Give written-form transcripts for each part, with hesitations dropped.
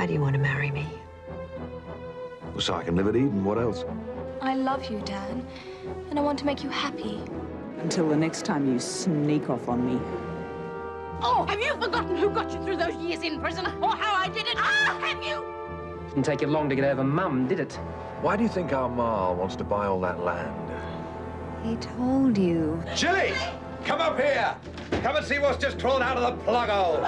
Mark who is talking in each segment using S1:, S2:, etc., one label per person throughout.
S1: Why do you want to marry me?
S2: So I can live at Eden. What else?
S3: I love you, Dan, and I want to make you happy.
S4: Until the next time you sneak off on me.
S5: Oh, have you forgotten who got you through those years in prison, or how I did it? Ah, have you?
S6: Didn't take you long to get over Mum, did it?
S2: Why do you think our Marl wants to buy all that land?
S1: He told you.
S2: Jilly! Come up here! Come and see what's just crawled out of the plug hole!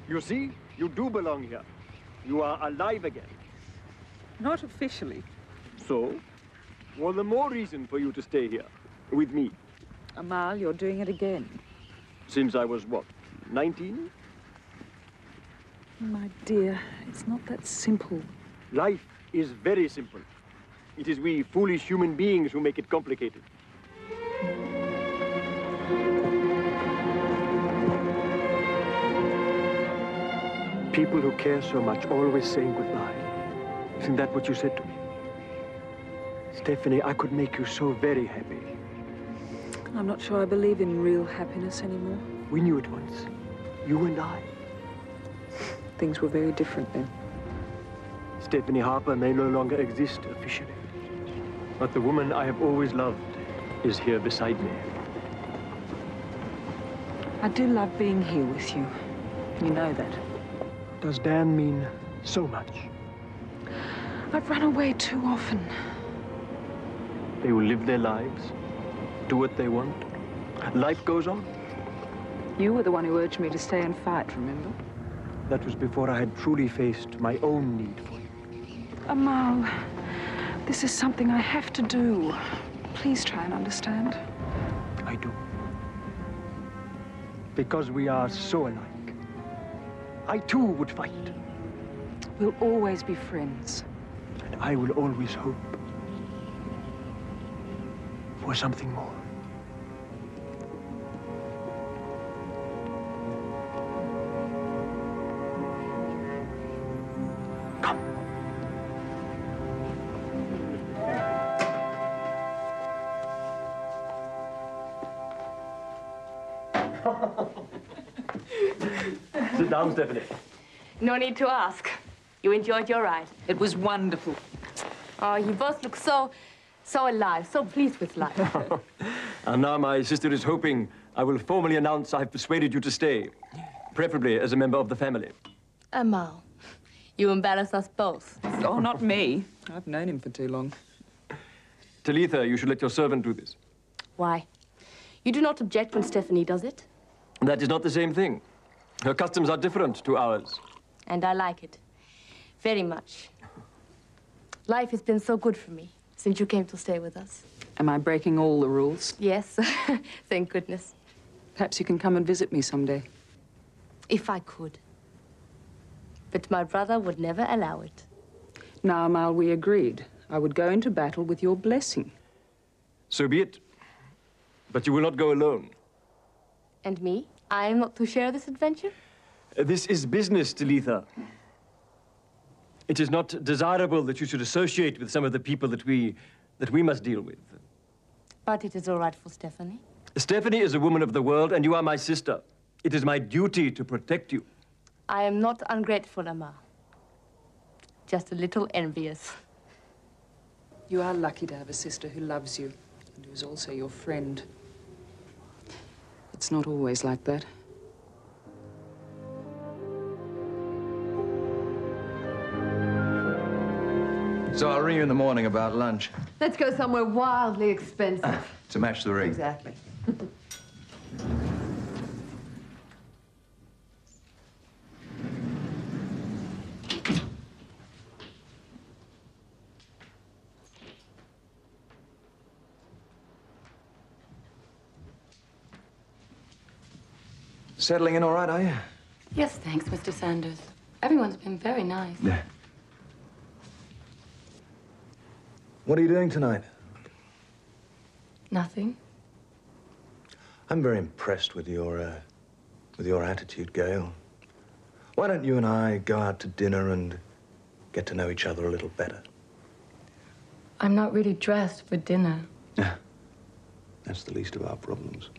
S7: You see, you do belong here. You are alive again.
S4: Not officially.
S7: So, well, the more reason for you to stay here, with me.
S4: Amal, you're doing it again.
S7: Since I was, what, 19?
S4: My dear, it's not that simple.
S7: Life is very simple. It is we foolish human beings who make it complicated. People who care so much always saying goodbye. Isn't that what you said to me? Stephanie, I could make you so very happy.
S4: I'm not sure I believe in real happiness anymore.
S7: We knew it once. You and I.
S4: Things were very different then.
S7: Stephanie Harper may no longer exist officially. But the woman I have always loved is here beside me.
S4: I do love being here with you. You know that.
S7: Does Dan mean so much?
S4: I've run away too often.
S7: They will live their lives, do what they want. Life goes on.
S4: You were the one who urged me to stay and fight, remember?
S7: That was before I had truly faced my own need for you.
S4: Amal, this is something I have to do. Please try and understand.
S7: I do. Because we are so alike. I, too, would fight.
S4: We'll always be friends.
S7: And I will always hope for something more. Come. Sit down, Stephanie.
S3: No need to ask. You enjoyed your ride.
S4: It was wonderful.
S3: Oh, you both look so alive, so pleased with life.
S7: And now my sister is hoping I will formally announce I've persuaded you to stay, preferably as a member of the family.
S3: Amal, you embarrass us both.
S4: Oh, not me. I've known him for too long.
S7: Talitha, you should let your servant do this.
S3: Why? You do not object when Stephanie does it?
S7: That is not the same thing. Her customs are different to ours.
S3: And I like it. Very much. Life has been so good for me since you came to stay with us.
S4: Am I breaking all the rules?
S3: Yes, thank goodness.
S4: Perhaps you can come and visit me someday.
S3: If I could. But my brother would never allow it.
S4: Now, Mal, we agreed. I would go into battle with your blessing.
S7: So be it. But you will not go alone.
S3: And me? I am not to share this adventure?
S7: This is business, Talitha. It is not desirable that you should associate with some of the people that we must deal with.
S3: But it is all right for Stephanie.
S7: Stephanie is a woman of the world, and you are my sister. It is my duty to protect you.
S3: I am not ungrateful, Amma. Just a little envious.
S4: You are lucky to have a sister who loves you and who is also your friend. It's not always like that.
S2: So I'll ring you in the morning about lunch.
S1: Let's go somewhere wildly expensive.
S2: To match the ring.
S1: Exactly.
S2: Settling in all right, are you?
S3: Yes, thanks, Mr. Sanders. Everyone's been very nice.
S2: Yeah. What are you doing tonight?
S3: Nothing.
S2: I'm very impressed with your attitude, Gail. Why don't you and I go out to dinner and get to know each other a little better?
S3: I'm not really dressed for dinner.
S2: Yeah. That's the least of our problems.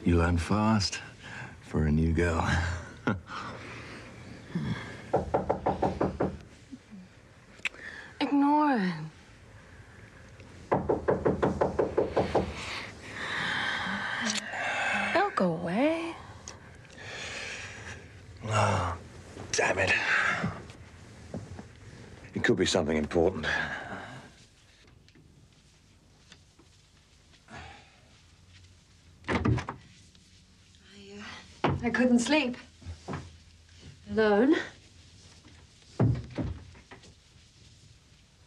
S2: You learn fast for a new girl.
S3: Ignore it. Don't go away.
S2: Oh, damn it. It could be something important.
S1: I couldn't sleep. Alone.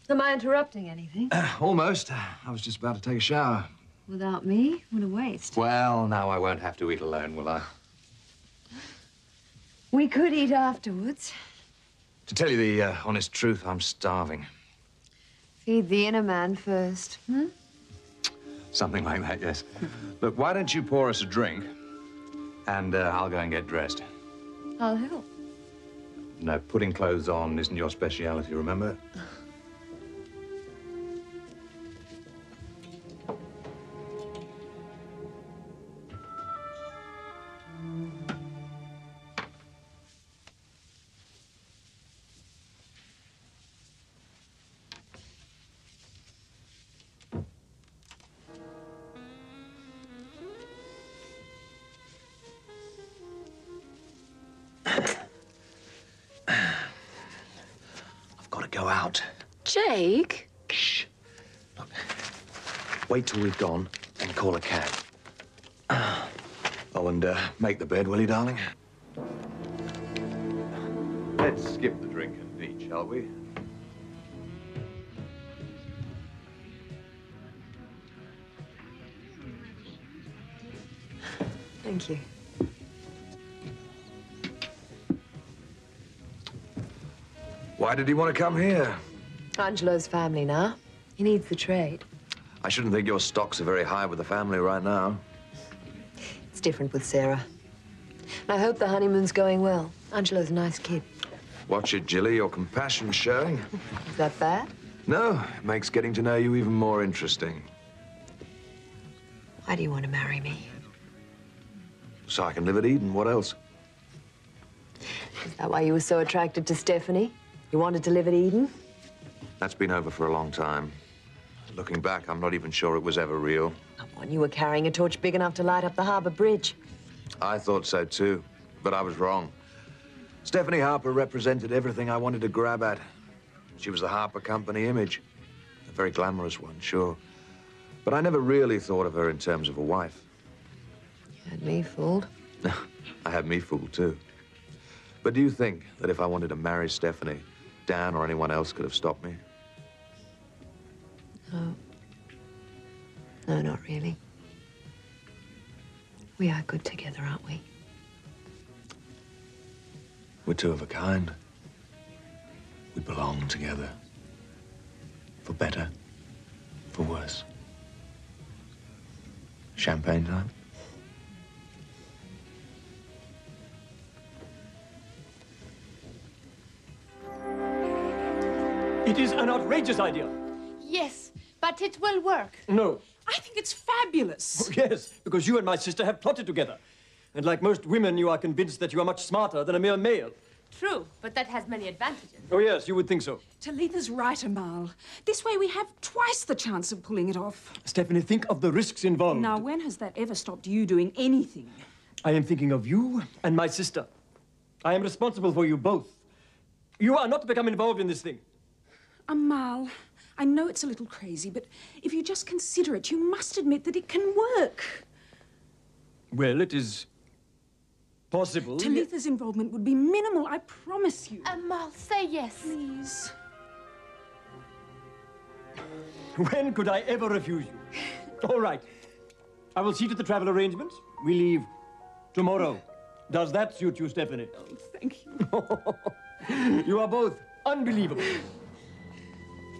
S1: Am I interrupting anything?
S2: Almost. I was just about to take a shower.
S1: Without me? What a waste.
S2: Well, now I won't have to eat alone, will I?
S1: We could eat afterwards.
S2: To tell you the honest truth, I'm starving.
S1: Feed the inner man first, hmm?
S2: Something like that, yes. Look, why don't you pour us a drink, and I'll go and get dressed.
S1: I'll help.
S2: No, putting clothes on isn't your speciality, remember? Go out.
S3: Jake?
S2: Shh. Look, wait till we've gone and call a cab. Oh, and make the bed, will you, darling? Let's skip the drink and eat, shall we?
S1: Thank you.
S2: Why did he want to come here?
S1: Angelo's family now. He needs the trade.
S2: I shouldn't think your stocks are very high with the family right now.
S1: It's different with Sarah. And I hope the honeymoon's going well. Angelo's a nice kid.
S2: Watch it, Jilly. Your compassion's showing.
S1: Is that bad?
S2: No, it makes getting to know you even more interesting.
S1: Why do you want to marry me?
S2: So I can live at Eden. What else?
S1: Is that why you were so attracted to Stephanie? You wanted to live at Eden?
S2: That's been over for a long time. Looking back, I'm not even sure it was ever real.
S1: Come on, you were carrying a torch big enough to light up the Harper Bridge.
S2: I thought so, too, but I was wrong. Stephanie Harper represented everything I wanted to grab at. She was the Harper Company image. A very glamorous one, sure. But I never really thought of her in terms of a wife.
S1: You had me fooled.
S2: I had me fooled, too. But do you think that if I wanted to marry Stephanie, Dan or anyone else could have stopped me?
S1: No. No, not really. We are good together, aren't we?
S2: We're two of a kind. We belong together. For better, for worse. Champagne time?
S7: It is an outrageous idea.
S3: Yes, but it will work.
S7: No.
S4: I think it's fabulous.
S7: Oh, yes, because you and my sister have plotted together. And like most women, you are convinced that you are much smarter than a mere male.
S3: True, but that has many advantages.
S7: Oh, yes, you would think so.
S4: Talitha's right, Amal. This way we have twice the chance of pulling it off.
S7: Stephanie, think of the risks involved.
S4: Now, when has that ever stopped you doing anything?
S7: I am thinking of you and my sister. I am responsible for you both. You are not to become involved in this thing.
S4: Amal, I know it's a little crazy, but if you just consider it, you must admit that it can work.
S7: Well, it is possible.
S4: Talitha's involvement would be minimal, I promise you.
S3: Amal, say yes.
S4: Please.
S7: When could I ever refuse you? All right. I will see to the travel arrangements. We leave tomorrow. Does that suit you, Stephanie?
S4: Oh, thank you.
S7: You are both unbelievable.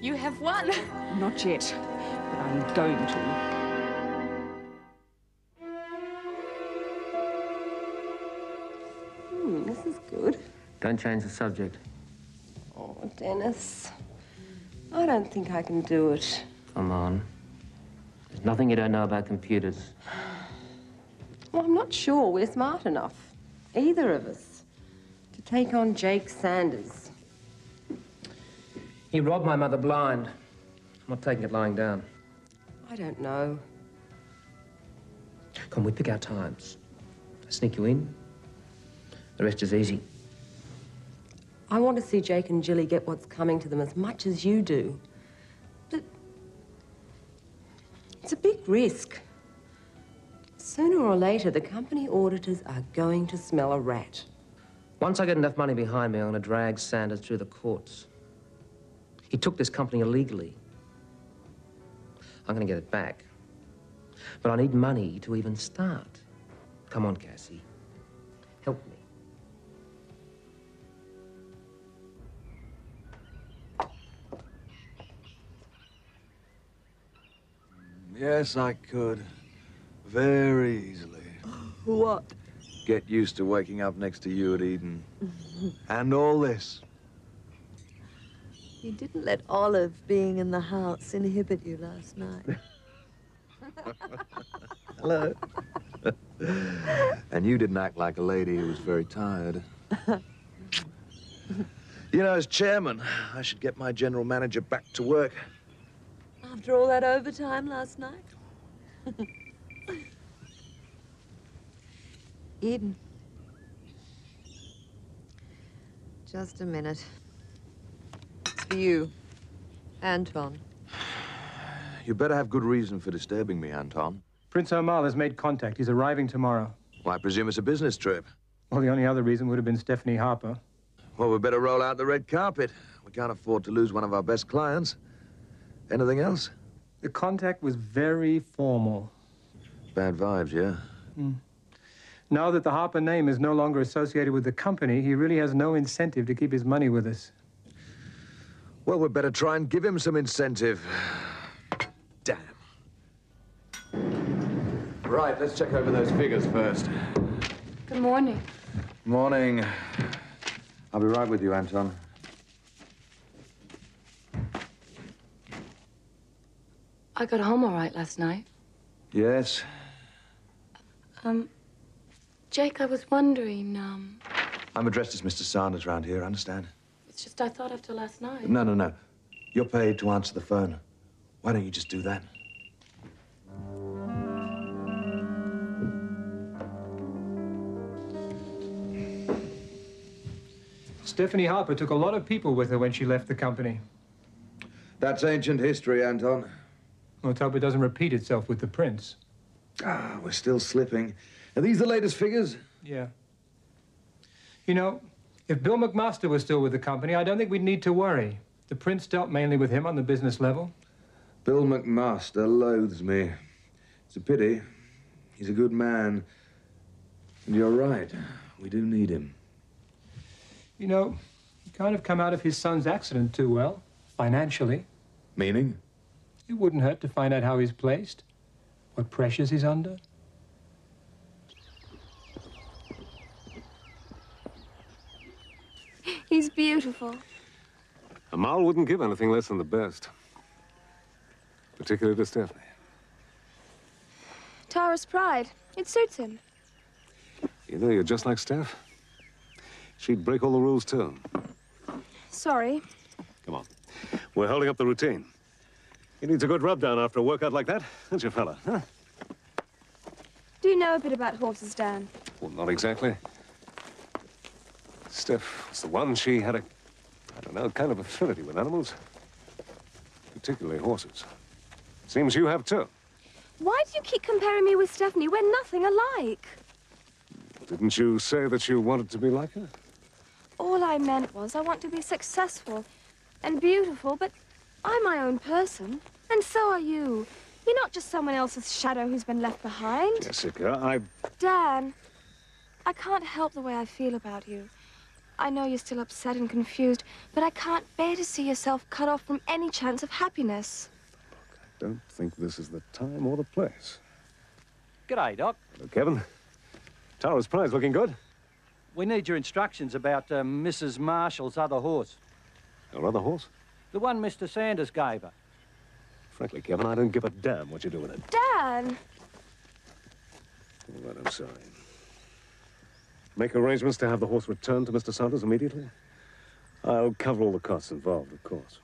S3: You have won.
S4: Not yet, but I'm going to.
S1: This is good.
S6: Don't change the subject.
S1: Oh, Dennis. I don't think I can do it.
S6: Come on. There's nothing you don't know about computers.
S1: Well, I'm not sure we're smart enough, either of us, to take on Jake Sanders.
S6: He robbed my mother blind. I'm not taking it lying down.
S1: I don't know.
S6: Come, we pick our times. I sneak you in. The rest is easy.
S1: I want to see Jake and Jilly get what's coming to them as much as you do. But it's a big risk. Sooner or later, the company auditors are going to smell a rat.
S6: Once I get enough money behind me, I'm going to drag Sanders through the courts. He took this company illegally. I'm going to get it back. But I need money to even start. Come on, Cassie. Help me.
S2: Yes, I could. Very easily.
S1: What?
S2: Get used to waking up next to you at Eden. And all this.
S1: You didn't let Olive being in the house inhibit you last night.
S2: Hello. And you didn't act like a lady who was very tired. You know, as chairman, I should get my general manager back to work.
S1: After all that overtime last night? Eden. Just a minute. It's for you, Anton.
S2: You better have good reason for disturbing me, Anton.
S7: Prince Omar has made contact. He's arriving tomorrow.
S2: Well, I presume it's a business trip.
S7: Well, the only other reason would have been Stephanie Harper.
S2: Well, we better roll out the red carpet. We can't afford to lose one of our best clients. Anything else?
S7: The contact was very formal.
S2: Bad vibes, yeah?
S7: Now that the Harper name is no longer associated with the company, he really has no incentive to keep his money with us.
S2: Well, we'd better try and give him some incentive. Damn. Right, let's check over those figures first.
S3: Good morning.
S2: Morning. I'll be right with you, Anton.
S3: I got home all right last night.
S2: Yes?
S3: Jake, I was wondering,
S2: I'm addressed as Mr. Sanders around here, understand?
S3: it's just I thought after last night.
S2: No. You're paid to answer the phone. Why don't you just do that?
S7: Stephanie Harper took a lot of people with her when she left the company.
S2: That's ancient history, Anton.
S7: Let's hope it doesn't repeat itself with the prince.
S2: We're still slipping.
S8: Are these the latest figures?
S9: Yeah. You know, if Bill McMaster was still with the company, I don't think we'd need to worry. The Prince dealt mainly with him on the business level.
S8: Bill McMaster loathes me. It's a pity. He's a good man. And you're right. We do need him.
S9: You know, he kind of come out of his son's accident too well, financially.
S8: Meaning?
S9: It wouldn't hurt to find out how he's placed, what pressures he's under.
S3: He's beautiful.
S10: Amal wouldn't give anything less than the best. Particularly to Stephanie.
S3: Tara's pride. It suits him.
S10: You know, you're just like Steph. She'd break all the rules, too.
S3: Sorry.
S10: Come on. We're holding up the routine. He needs a good rub down after a workout like that, don't you, fella? Huh?
S3: Do you know a bit about horses, Dan?
S10: Well, not exactly. Steph was the one. She had a, I don't know, kind of affinity with animals. Particularly horses. Seems you have, too.
S3: Why do you keep comparing me with Stephanie? We're nothing alike.
S10: Didn't you say that you wanted to be like her?
S3: All I meant was I want to be successful and beautiful, but I'm my own person, and so are you. You're not just someone else's shadow who's been left behind.
S10: Jessica,
S3: Dan, I can't help the way I feel about you. I know you're still upset and confused, but I can't bear to see yourself cut off from any chance of happiness.
S10: I don't think this is the time or the place.
S11: G'day, Doc.
S10: Hello, Kevin. Tara's prize looking good.
S11: We need your instructions about Mrs. Marshall's other horse.
S10: Her other horse?
S11: The one Mr. Sanders gave her.
S10: Frankly, Kevin, I don't give a damn what you do with it.
S3: Dan!
S10: All right, I'm sorry. Make arrangements to have the horse returned to Mr. Sanders immediately. I'll cover all the costs involved, of course.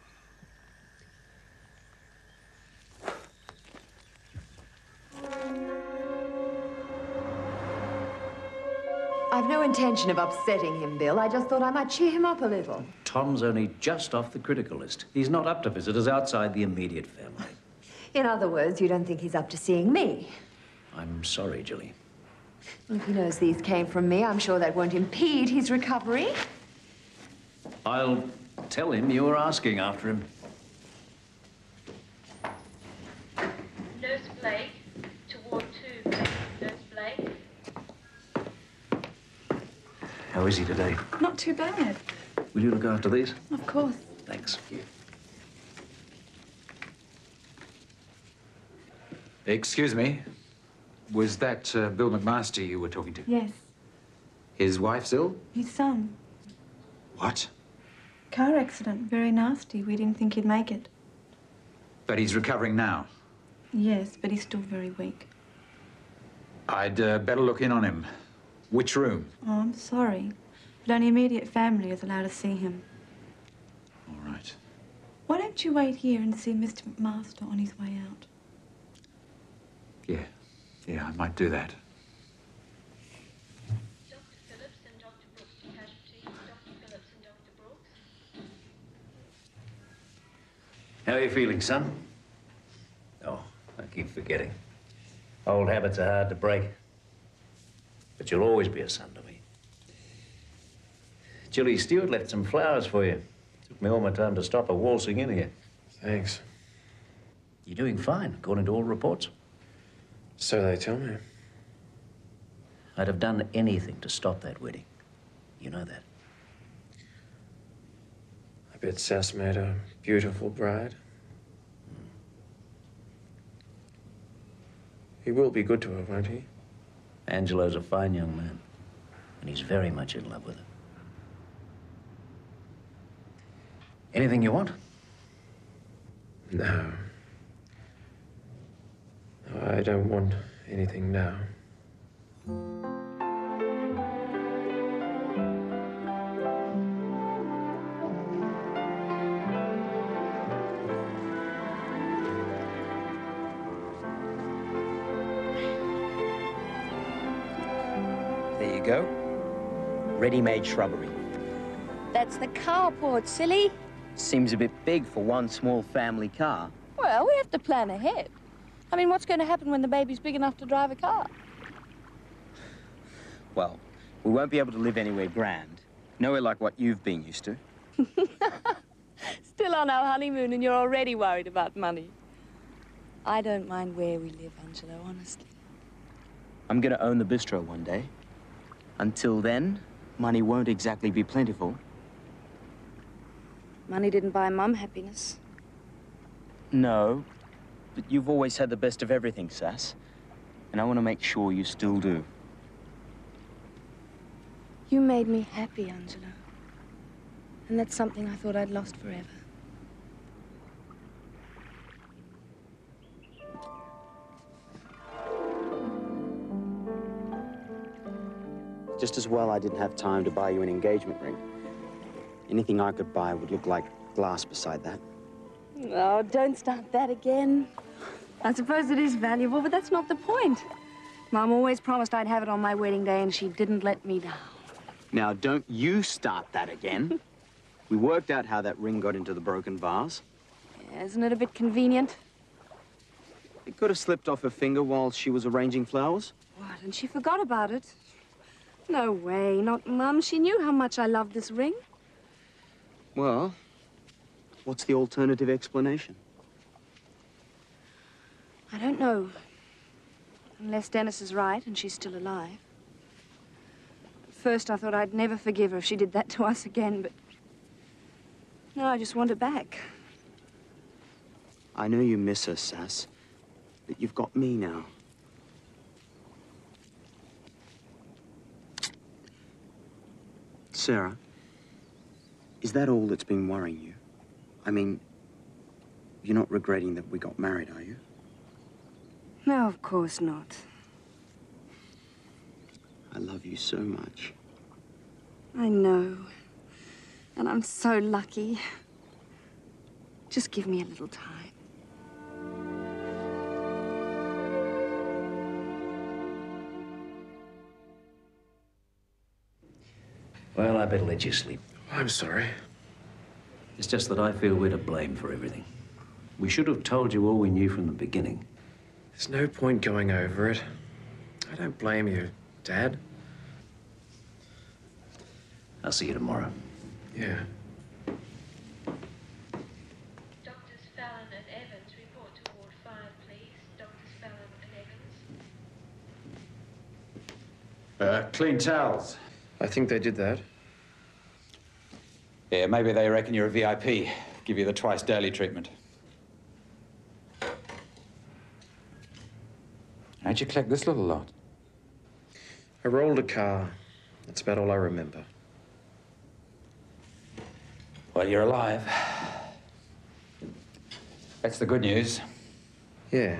S12: I've no intention of upsetting him, Bill. I just thought I might cheer him up a little.
S13: Tom's only just off the critical list. He's not up to visitors outside the immediate family.
S12: In other words, you don't think he's up to seeing me?
S13: I'm sorry, Jilly.
S12: Well, if he knows these came from me, I'm sure that won't impede his recovery.
S13: I'll tell him you were asking after him.
S14: Nurse Blake, to Ward 2, Nurse Blake.
S13: How is he today?
S4: Not too bad.
S13: Will you look after these?
S4: Of course.
S13: Thanks.
S15: Excuse me. Was that Bill McMaster you were talking to?
S16: Yes.
S15: His wife's ill?
S16: His son.
S15: What?
S16: Car accident. Very nasty. We didn't think he'd make it.
S15: But he's recovering now.
S16: Yes, but he's still very weak.
S15: I'd better look in on him. Which room?
S16: Oh, I'm sorry. But only immediate family is allowed to see him.
S15: All right.
S16: Why don't you wait here and see Mr. McMaster on his way out?
S15: Yeah. Yeah, I might do that.
S14: Dr. Phillips and Dr. Brooks to casualty. Dr. Phillips and Dr. Brooks.
S13: How are you feeling, son? Oh, I keep forgetting. Old habits are hard to break. But you'll always be a son to me. Jilly, Stewart left some flowers for you. Took me all my time to stop her waltzing in here.
S17: Thanks.
S13: You're doing fine, according to all reports.
S17: So they tell me.
S13: I'd have done anything to stop that wedding. You know that.
S17: I bet Sass made a beautiful bride. He will be good to her, won't he?
S13: Angelo's a fine young man, and he's very much in love with her. Anything you want?
S17: No. I don't want anything now.
S18: There you go. Ready-made shrubbery.
S5: That's the carport, silly.
S18: Seems a bit big for one small family car.
S5: Well, we have to plan ahead. I mean, what's going to happen when the baby's big enough to drive a car?
S18: Well, we won't be able to live anywhere grand. Nowhere like what you've been used to.
S16: Still on our honeymoon and you're already worried about money. I don't mind where we live, Angelo, honestly.
S18: I'm gonna own the bistro one day. Until then, money won't exactly be plentiful.
S16: Money didn't buy Mum happiness.
S18: No, but you've always had the best of everything, Sass. And I want to make sure you still do.
S16: You made me happy, Angelo. And that's something I thought I'd lost forever.
S18: Just as well I didn't have time to buy you an engagement ring. Anything I could buy would look like glass beside that.
S16: Oh, don't start that again. I suppose it is valuable, but that's not the point. Mum always promised I'd have it on my wedding day, and she didn't let me down.
S18: Now, don't you start that again. We worked out how that ring got into the broken vase.
S16: Yeah, isn't it a bit convenient?
S18: It could have slipped off her finger while she was arranging flowers.
S16: What, and she forgot about it? No way, not Mum. She knew how much I loved this ring.
S18: Well, what's the alternative explanation?
S16: I don't know. Unless Dennis is right and she's still alive. At first, I thought I'd never forgive her if she did that to us again, but... No, I just want her back.
S18: I know you miss her, Sass, but you've got me now. Sarah, is that all that's been worrying you? I mean, you're not regretting that we got married, are you?
S16: No, of course not.
S18: I love you so much.
S16: I know. And I'm so lucky. Just give me a little time.
S13: Well, I better let you sleep.
S17: I'm sorry.
S13: It's just that I feel we're to blame for everything. We should have told you all we knew from the beginning.
S17: There's no point going over it. I don't blame you, Dad.
S13: I'll see you tomorrow.
S17: Yeah.
S14: Doctors Fallon and Evans, report to Ward 5, please. Doctors Fallon and Evans.
S15: Clean towels.
S17: I think they did that.
S15: Yeah, maybe they reckon you're a VIP. Give you the twice daily treatment. How'd you collect this little lot?
S17: I rolled a car. That's about all I remember.
S15: Well, you're alive. That's the good news.
S17: Yeah.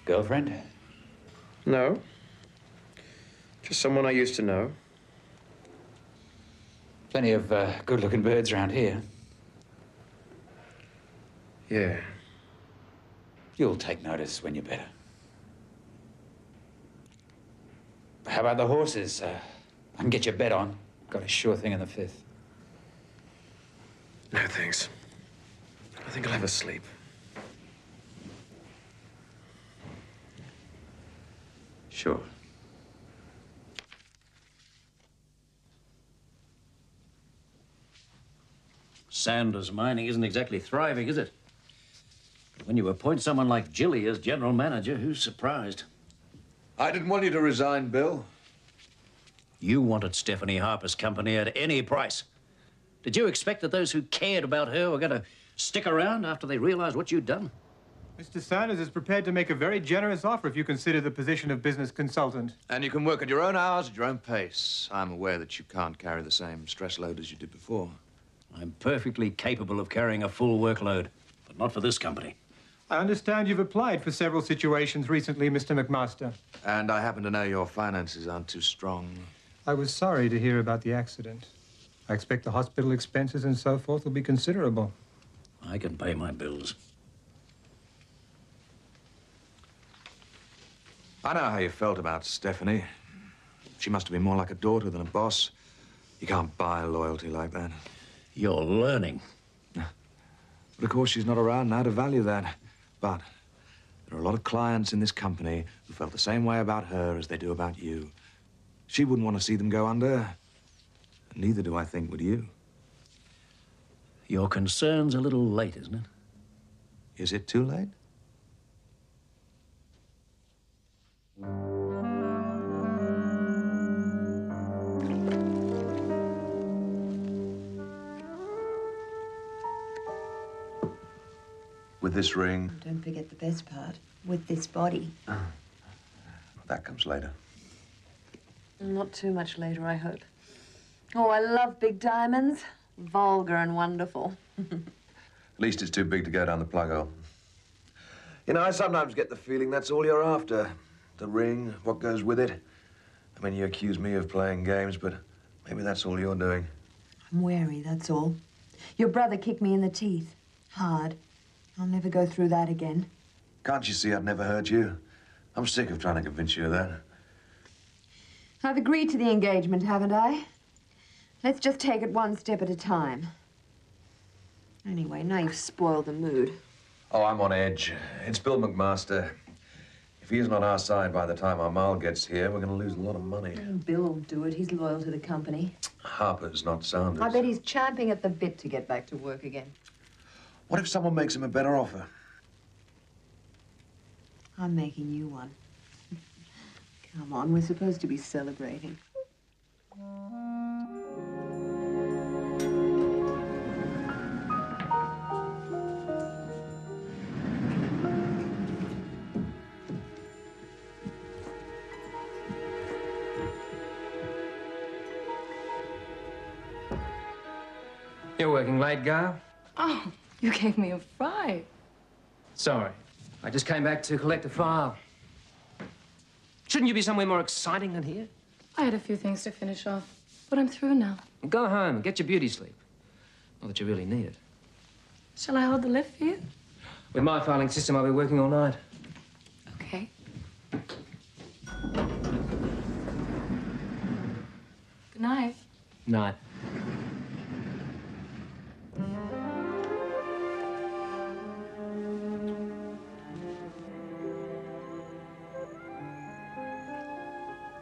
S15: Girlfriend?
S17: No. Just someone I used to know.
S15: Plenty of good-looking birds around here.
S17: Yeah.
S15: You'll take notice when you're better. How about the horses? I can get your bet on. Got a sure thing in the 5th.
S17: No, thanks. I think I'll have a sleep.
S13: Sure. Sanders Mining isn't exactly thriving, is it? When you appoint someone like Jilly as general manager, who's surprised?
S2: I didn't want you to resign, Bill.
S13: You wanted Stephanie Harper's company at any price. Did you expect that those who cared about her were going to stick around after they realized what you'd done?
S9: Mr. Sanders is prepared to make a very generous offer if you consider the position of business consultant.
S2: And you can work at your own hours, at your own pace. I'm aware that you can't carry the same stress load as you did before.
S13: I'm perfectly capable of carrying a full workload, but not for this company.
S9: I understand you've applied for several situations recently, Mr. McMaster.
S2: And I happen to know your finances aren't too strong.
S9: I was sorry to hear about the accident. I expect the hospital expenses and so forth will be considerable.
S13: I can pay my bills.
S2: I know how you felt about Stephanie. She must have been more like a daughter than a boss. You can't buy loyalty like that.
S13: You're learning.
S2: But of course, she's not around now to value that. But There are a lot of clients in this company who felt the same way about her as they do about you. She wouldn't want to see them go under. And neither do I think would you.
S13: Your concern's a little late, isn't it?
S2: Is it too late? With this ring.
S12: Don't forget the best part. With this body.
S2: That comes later.
S12: Not too much later, I hope. Oh, I love big diamonds. Vulgar and wonderful.
S2: At least it's too big to go down the plug hole. You know, I sometimes get the feeling that's all you're after. The ring, what goes with it. I mean, you accuse me of playing games, but maybe that's all you're doing.
S12: I'm wary, that's all. Your brother kicked me in the teeth. Hard. I'll never go through that again.
S2: Can't you see I'd never hurt you? I'm sick of trying to convince you of that.
S12: I've agreed to the engagement, haven't I? Let's just take it one step at a time. Anyway, now you've spoiled the mood.
S2: Oh, I'm on edge. It's Bill McMaster. If he isn't on our side by the time our Mal gets here, we're going to lose a lot of money.
S12: Oh, Bill will do it. He's loyal to the company.
S2: Harper's not Sanders.
S12: I bet he's champing at the bit to get back to work again.
S2: What if someone makes him a better offer?
S12: I'm making you one. Come on, we're supposed to be celebrating.
S6: You're working late, Gail?
S19: Oh, you gave me a fright.
S6: Sorry. I just came back to collect a file. Shouldn't you be somewhere more exciting than here?
S19: I had a few things to finish off, but I'm through now.
S6: Go home and get your beauty sleep. Not that you really need it.
S19: Shall I hold the lift for you?
S6: With my filing system, I'll be working all night.
S19: Okay. Good night.
S6: Night.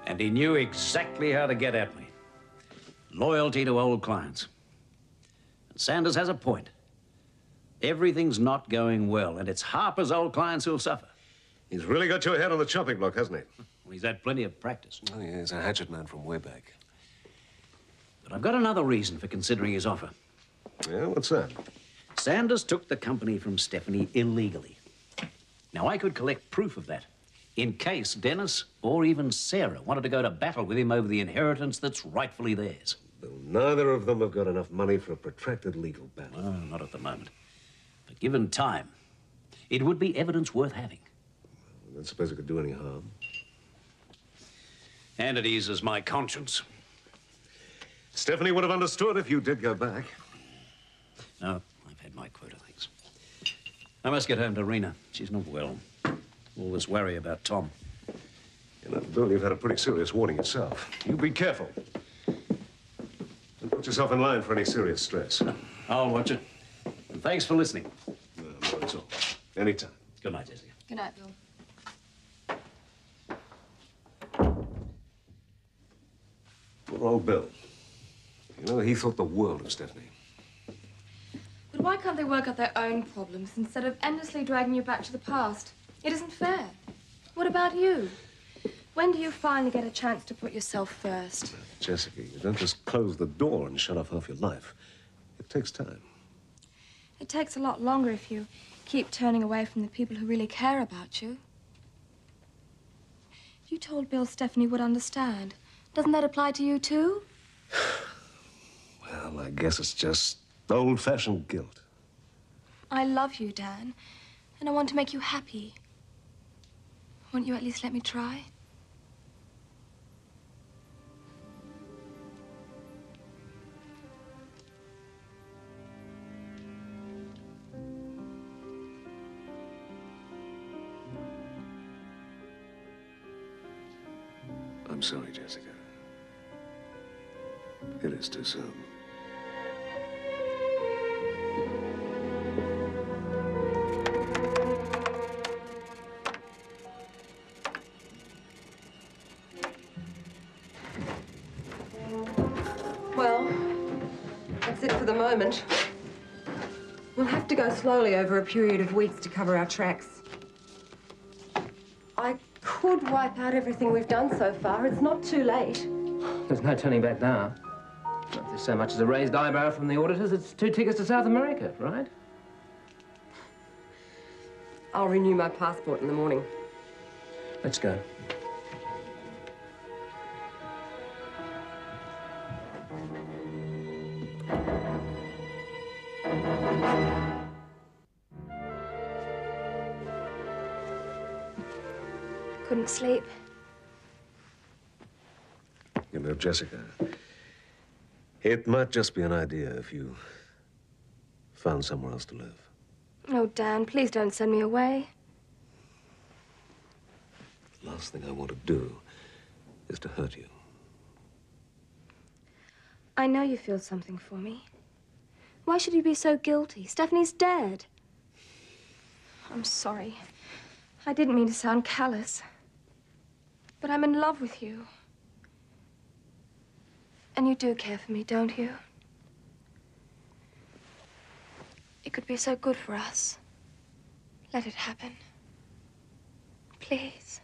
S13: And he knew exactly how to get at me. Loyalty to old clients. And Sanders has a point. Everything's not going well, and it's Harper's old clients who'll suffer.
S10: He's really got your head on the chopping block, hasn't he?
S13: Well, he's had plenty of practice.
S10: Oh, yeah, he's a hatchet man from way back.
S13: But I've got another reason for considering his offer.
S10: Yeah, what's that?
S13: Sanders took the company from Stephanie illegally. Now, I could collect proof of that in case Dennis or even Sarah wanted to go to battle with him over the inheritance that's rightfully theirs.
S10: Well, neither of them have got enough money for a protracted legal battle.
S13: Well, not at the moment. But given time, it would be evidence worth having.
S10: I don't suppose it could do any harm.
S13: And it eases my conscience.
S10: Stephanie would have understood if you did go back.
S13: No, I've had my quota, thanks. I must get home to Rena. She's not well. All this worry about Tom.
S10: You know, Bill, you've had a pretty serious warning yourself. You be careful. Don't put yourself in line for any serious stress.
S13: I'll watch it. And thanks for listening.
S10: No, it's all. Anytime.
S13: Good night, Jessica.
S19: Good night, Bill.
S10: Poor old Bill. You know, he thought the world of Stephanie.
S3: But why can't they work out their own problems instead of endlessly dragging you back to the past? It isn't fair. What about you? When do you finally get a chance to put yourself first?
S10: Jessica, you don't just close the door and shut off half your life. It takes time.
S3: It takes a lot longer if you keep turning away from the people who really care about you. You told Bill Stephanie would understand. Doesn't that apply to you, too?
S10: Well, I guess it's just old-fashioned guilt.
S3: I love you, Dan, and I want to make you happy. Won't you at least let me try?
S10: I'm sorry, Jessica. It is too soon.
S1: moment. We'll have to go slowly over a period of weeks to cover our tracks. I could wipe out everything we've done so far. It's not too late.
S6: There's no turning back now. If there's so much as a raised eyebrow from the auditors, it's 2 tickets to South America, right?
S1: I'll renew my passport in the morning.
S6: Let's go.
S16: Couldn't sleep.
S10: You know, Jessica, it might just be an idea if you found somewhere else to live.
S16: Oh, Dan, please don't send me away.
S10: The last thing I want to do is to hurt you.
S16: I know you feel something for me. Why should you be so guilty? Stephanie's dead. I'm sorry. I didn't mean to sound callous. But I'm in love with you. And you do care for me, don't you? It could be so good for us. Let it happen. Please.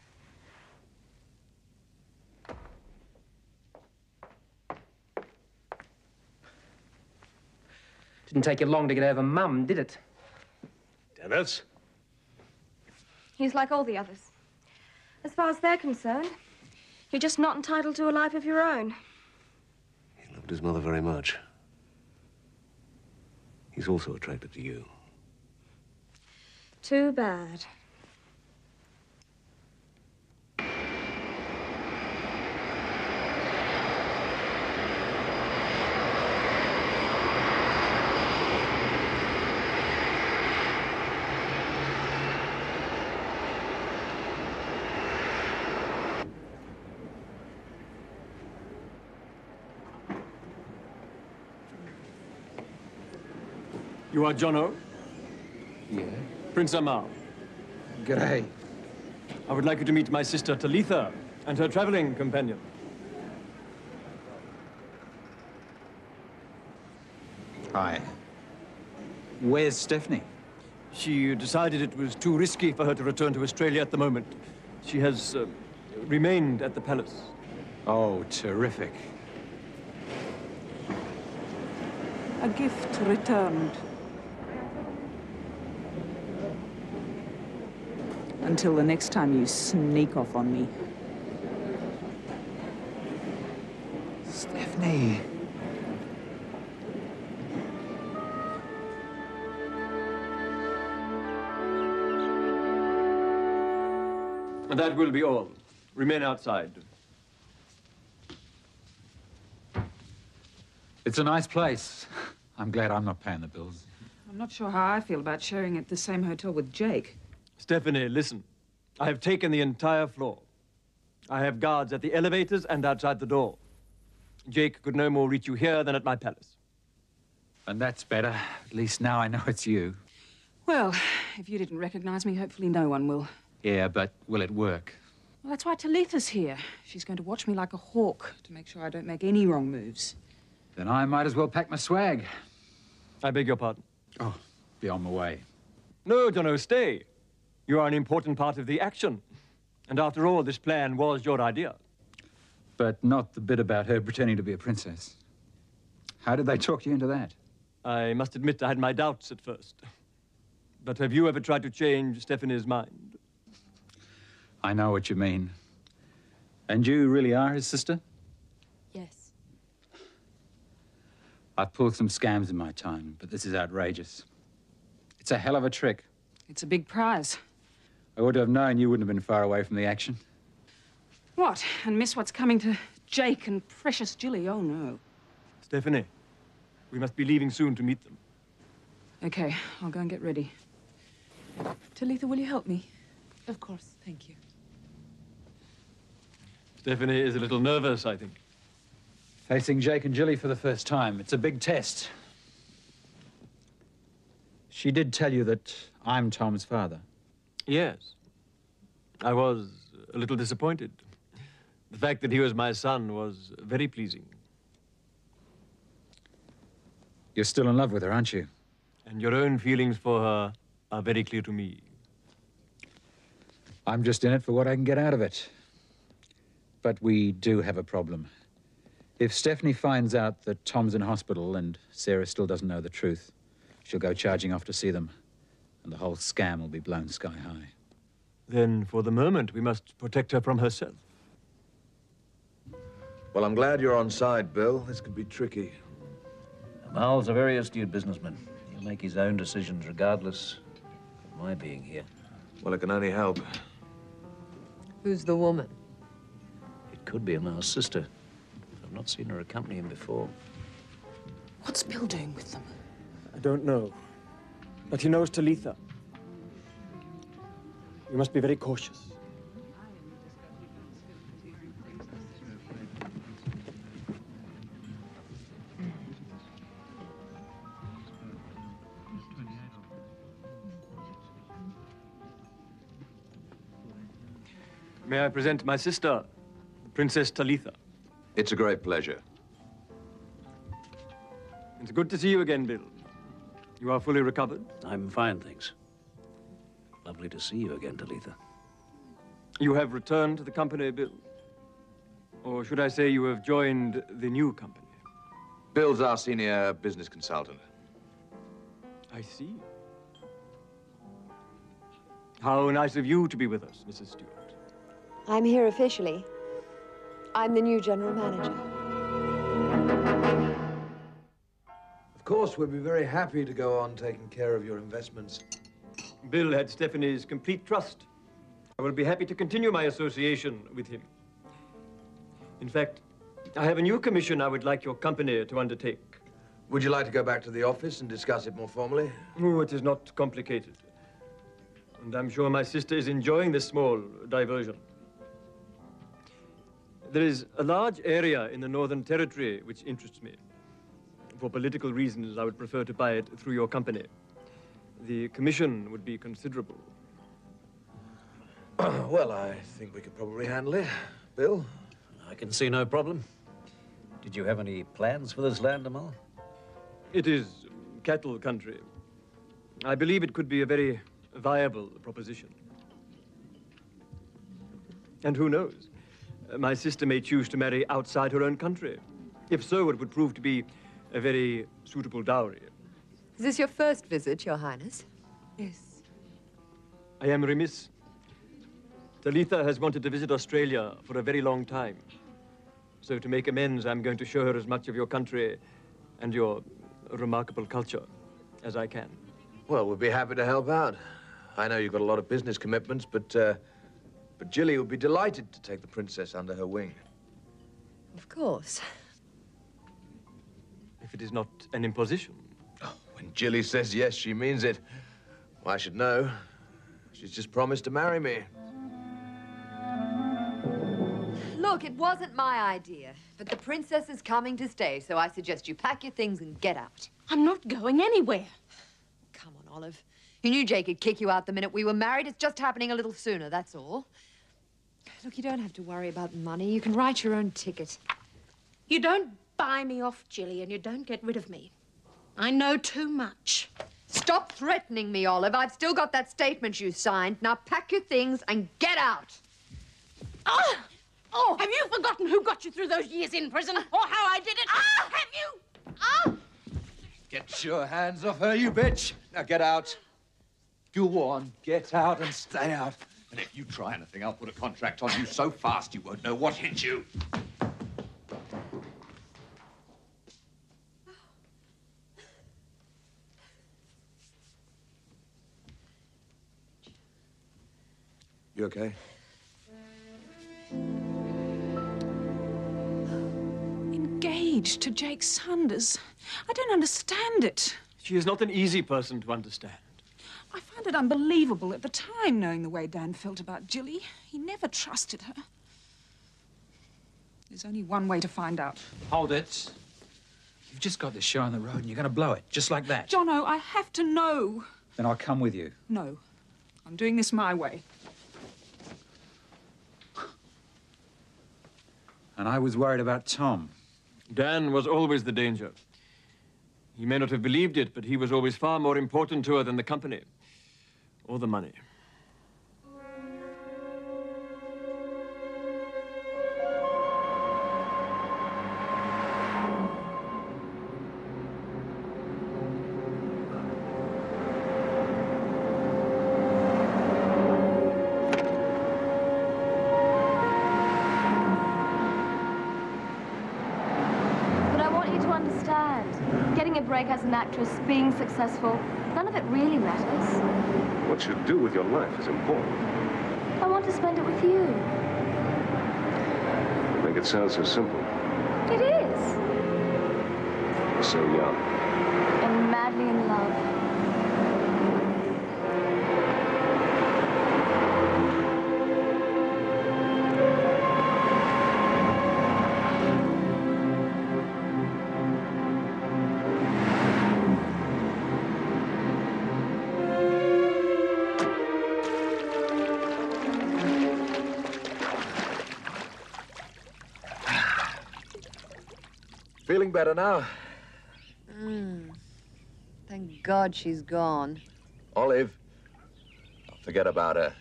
S6: Didn't take you long to get over Mum, did it?
S10: Dennis?
S16: He's like all the others. As far as they're concerned, you're just not entitled to a life of your own.
S10: He loved his mother very much. He's also attracted to you.
S16: Too bad.
S7: You are Jono?
S15: Yeah.
S7: Prince Amal.
S15: G'day.
S7: I would like you to meet my sister Talitha and her traveling companion.
S15: Hi. Where's Stephanie?
S7: She decided it was too risky for her to return to Australia at the moment. She has remained at the palace.
S15: Oh, terrific.
S4: A gift returned. Until the next time you sneak off on me.
S15: Stephanie.
S7: And that will be all. Remain outside.
S15: It's a nice place. I'm glad I'm not paying the bills.
S4: I'm not sure how I feel about sharing at the same hotel with Jake.
S7: Stephanie, listen. I have taken the entire floor. I have guards at the elevators and outside the door. Jake could no more reach you here than at my palace.
S15: And that's better. At least now I know it's you.
S4: Well, if you didn't recognize me, hopefully no one will.
S15: Yeah, but will it work?
S4: Well, that's why Talitha's here. She's going to watch me like a hawk to make sure I don't make any wrong moves.
S15: Then I might as well pack my swag.
S7: I beg your pardon.
S15: Oh, be on my way.
S7: No, Jono, stay. You are an important part of the action. And after all, this plan was your idea.
S15: But not the bit about her pretending to be a princess. How did they talk you into that?
S7: I must admit I had my doubts at first. But have you ever tried to change Stephanie's mind?
S15: I know what you mean. And you really are his sister?
S19: Yes.
S15: I've pulled some scams in my time, but this is outrageous. It's a hell of a trick.
S4: It's a big prize.
S15: I ought to have known you wouldn't have been far away from the action.
S4: What? And miss what's coming to Jake and precious Jilly? Oh, no.
S7: Stephanie, we must be leaving soon to meet them.
S4: Okay, I'll go and get ready. Talitha, will you help me?
S19: Of course, thank you.
S7: Stephanie is a little nervous, I think.
S15: Facing Jake and Jilly for the first time. It's a big test. She did tell you that I'm Tom's father.
S7: Yes. I was a little disappointed. The fact that he was my son was very pleasing.
S15: You're still in love with her, aren't you?
S7: And your own feelings for her are very clear to me.
S15: I'm just in it for what I can get out of it. But we do have a problem. If Stephanie finds out that Tom's in hospital and Sarah still doesn't know the truth, she'll go charging off to see them, and the whole scam will be blown sky high.
S7: Then, for the moment, we must protect her from herself.
S2: Well, I'm glad you're on side, Bill. This could be tricky.
S13: Miles a very astute businessman. He'll make his own decisions regardless of my being here.
S2: Well, it can only help.
S1: Who's the woman?
S13: It could be Miles' sister. I've not seen her accompany him before.
S4: What's Bill doing with them?
S7: I don't know. But he knows Talitha. We must be very cautious. May I present my sister, Princess Talitha?
S2: It's a great pleasure.
S7: It's good to see you again, Bill. You are fully recovered?
S13: I'm fine, thanks. Lovely to see you again, Talitha.
S7: You have returned to the company, Bill? Or should I say you have joined the new company?
S2: Bill's our senior business consultant.
S7: I see. How nice of you to be with us, Mrs. Stewart.
S12: I'm here officially. I'm the new general manager.
S2: Of course, we'd be very happy to go on taking care of your investments.
S7: Bill had Stephanie's complete trust. I will be happy to continue my association with him. In fact, I have a new commission I would like your company to undertake.
S2: Would you like to go back to the office and discuss it more formally?
S7: Oh, it is not complicated. And I'm sure my sister is enjoying this small diversion. There is a large area in the Northern Territory which interests me. For political reasons, I would prefer to buy it through your company. The commission would be considerable.
S2: Well, I think we could probably handle it. Bill?
S13: I can see no problem. Did you have any plans for this land, Amal?
S7: It is cattle country. I believe it could be a very viable proposition. And who knows? My sister may choose to marry outside her own country. If so, it would prove to be a very suitable dowry.
S1: Is this your first visit, Your Highness?
S4: Yes.
S7: I am remiss. Talitha has wanted to visit Australia for a very long time. So to make amends, I'm going to show her as much of your country and your remarkable culture as I can.
S2: Well, we'd be happy to help out. I know you've got a lot of business commitments, but Jilly would be delighted to take the princess under her wing.
S1: Of course.
S7: If it is not an imposition.
S2: Oh, when Jilly says yes, she means it. Well, I should know. She's just promised to marry me.
S12: Look, it wasn't my idea, but the princess is coming to stay, so I suggest you pack your things and get out.
S5: I'm not going anywhere.
S12: Come on, Olive. You knew Jake would kick you out the minute we were married. It's just happening a little sooner, that's all. Look, you don't have to worry about money. You can write your own ticket.
S5: You don't buy me off, Jilly, and you don't get rid of me. I know too much.
S12: Stop threatening me, Olive. I've still got that statement you signed. Now pack your things and get out.
S5: Oh! Oh! Have you forgotten who got you through those years in prison, or how I did it? Ah! Have you? Ah!
S8: Get your hands off her, you bitch. Now get out. Go on, get out and stay out. And if you try anything, I'll put a contract on you so fast you won't know what hit you.
S2: You okay?
S4: Engaged to Jake Sanders. I don't understand it.
S7: She is not an easy person to understand.
S4: I found it unbelievable at the time, knowing the way Dan felt about Jilly. He never trusted her. There's only one way to find out.
S15: Hold it. You've just got this show on the road and you're going to blow it, just like that.
S4: Jono, I have to know.
S15: Then I'll come with you.
S4: No. I'm doing this my way.
S15: And I was worried about Tom.
S7: Dan was always the danger. He may not have believed it, but he was always far more important to her than the company or the money.
S3: As an actress, being successful, none of it really matters.
S10: What you do with your life is important.
S3: I want to spend it with you.
S10: You make it sound so simple.
S3: It is.
S10: You're so young.
S3: And madly in love.
S2: Feeling better now?
S12: Thank God she's gone.
S2: Olive, forget about her.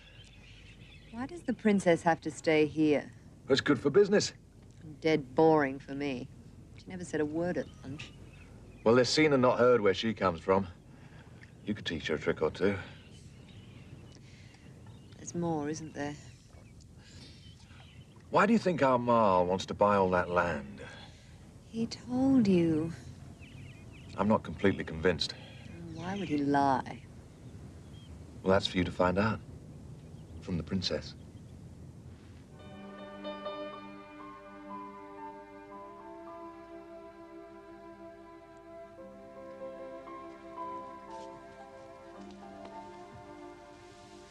S12: Why does the princess have to stay here?
S2: It's good for business.
S12: Dead boring for me. She never said a word at lunch.
S2: Well, they've seen and not heard where she comes from. You could teach her a trick or two.
S12: There's more, isn't there?
S2: Why do you think our Marl wants to buy all that land?
S12: He told you.
S2: I'm not completely convinced.
S12: Why would he lie?
S2: Well, that's for you to find out. From the princess.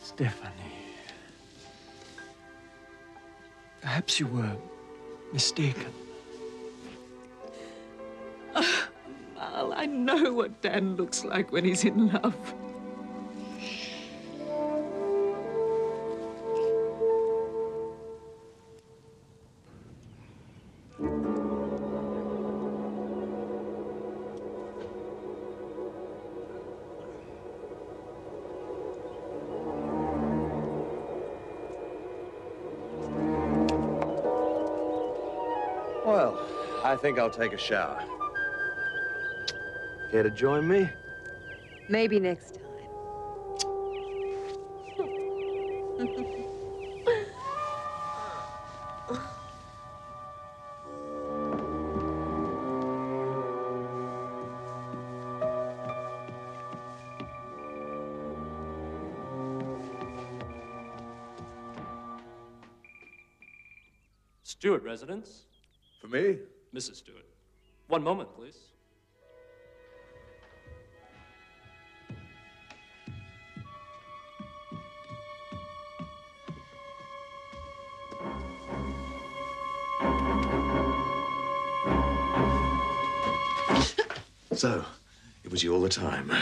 S7: Stephanie. Perhaps you were mistaken.
S19: Mal, I know what Dan looks like when he's in love.
S2: Well, I think I'll take a shower. Care to join me?
S12: Maybe next time.
S20: Stewart residence?
S2: For me?
S20: Mrs. Stewart. One moment, please.
S2: So, it was you all the time.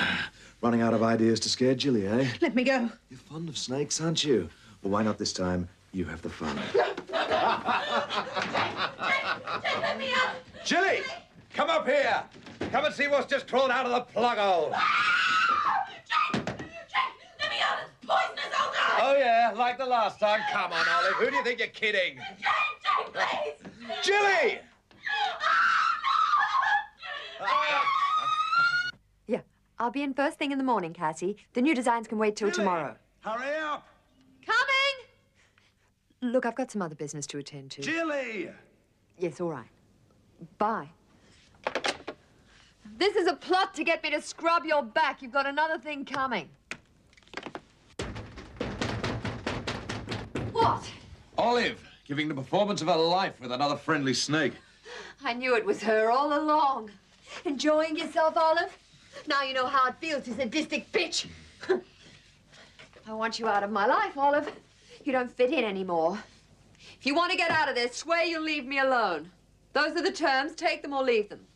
S2: Running out of ideas to scare Jilly, eh?
S5: Let me go.
S2: You're fond of snakes, aren't you? Well, why not this time? You have the fun.
S5: Let me out.
S8: Jilly, come up here. Come and see what's just crawled out of the plug hole.
S5: Let me out. It's poisonous. Oh, God.
S8: Oh, yeah, like the last time. Come on, Olive. Who do you think you're kidding?
S5: Jane, please.
S8: Jilly!
S12: Yeah, I'll be in first thing in the morning, Cassie. The new designs can wait till tomorrow.
S8: Hurry up!
S12: Coming! Look, I've got some other business to attend to.
S8: Jilly!
S12: Yes, all right. Bye. This is a plot to get me to scrub your back. You've got another thing coming. What?
S8: Olive, giving the performance of her life with another friendly snake.
S12: I knew it was her all along. Enjoying yourself, Olive? Now you know how it feels, you sadistic bitch. I want you out of my life, Olive. You don't fit in anymore. If you want to get out of there, swear you'll leave me alone. Those are the terms. Take them or leave them.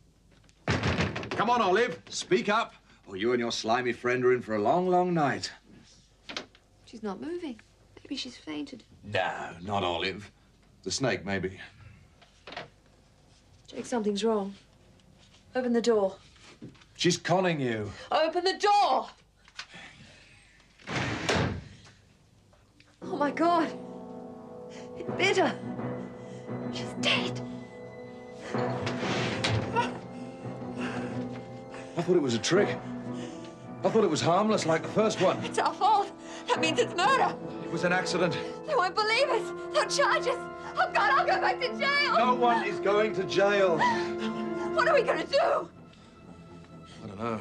S8: Come on, Olive. Speak up, or you and your slimy friend are in for a long, long night.
S12: She's not moving. Maybe she's fainted.
S8: No, not Olive. The snake, maybe.
S12: Jake, something's wrong. Open the door.
S2: She's conning you.
S12: Open the door! Oh, my God. It bit her. She's dead.
S2: I thought it was a trick. I thought it was harmless, like the first one.
S12: It's our fault. That means it's murder.
S2: It was an accident.
S12: They won't believe us. They'll charge us. Oh, God, I'll go back to jail.
S2: No one is going to jail.
S12: What are we going to do?
S2: I don't know.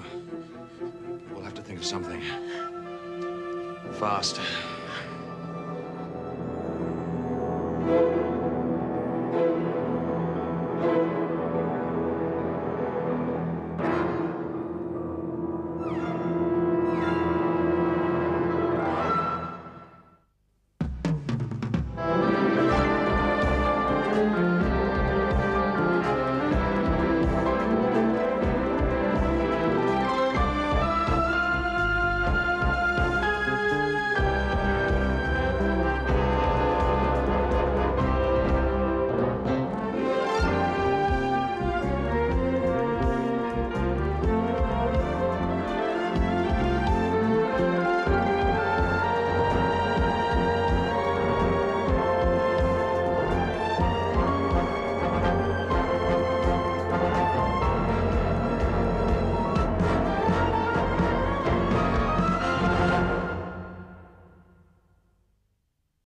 S2: We'll have to think of something. Fast.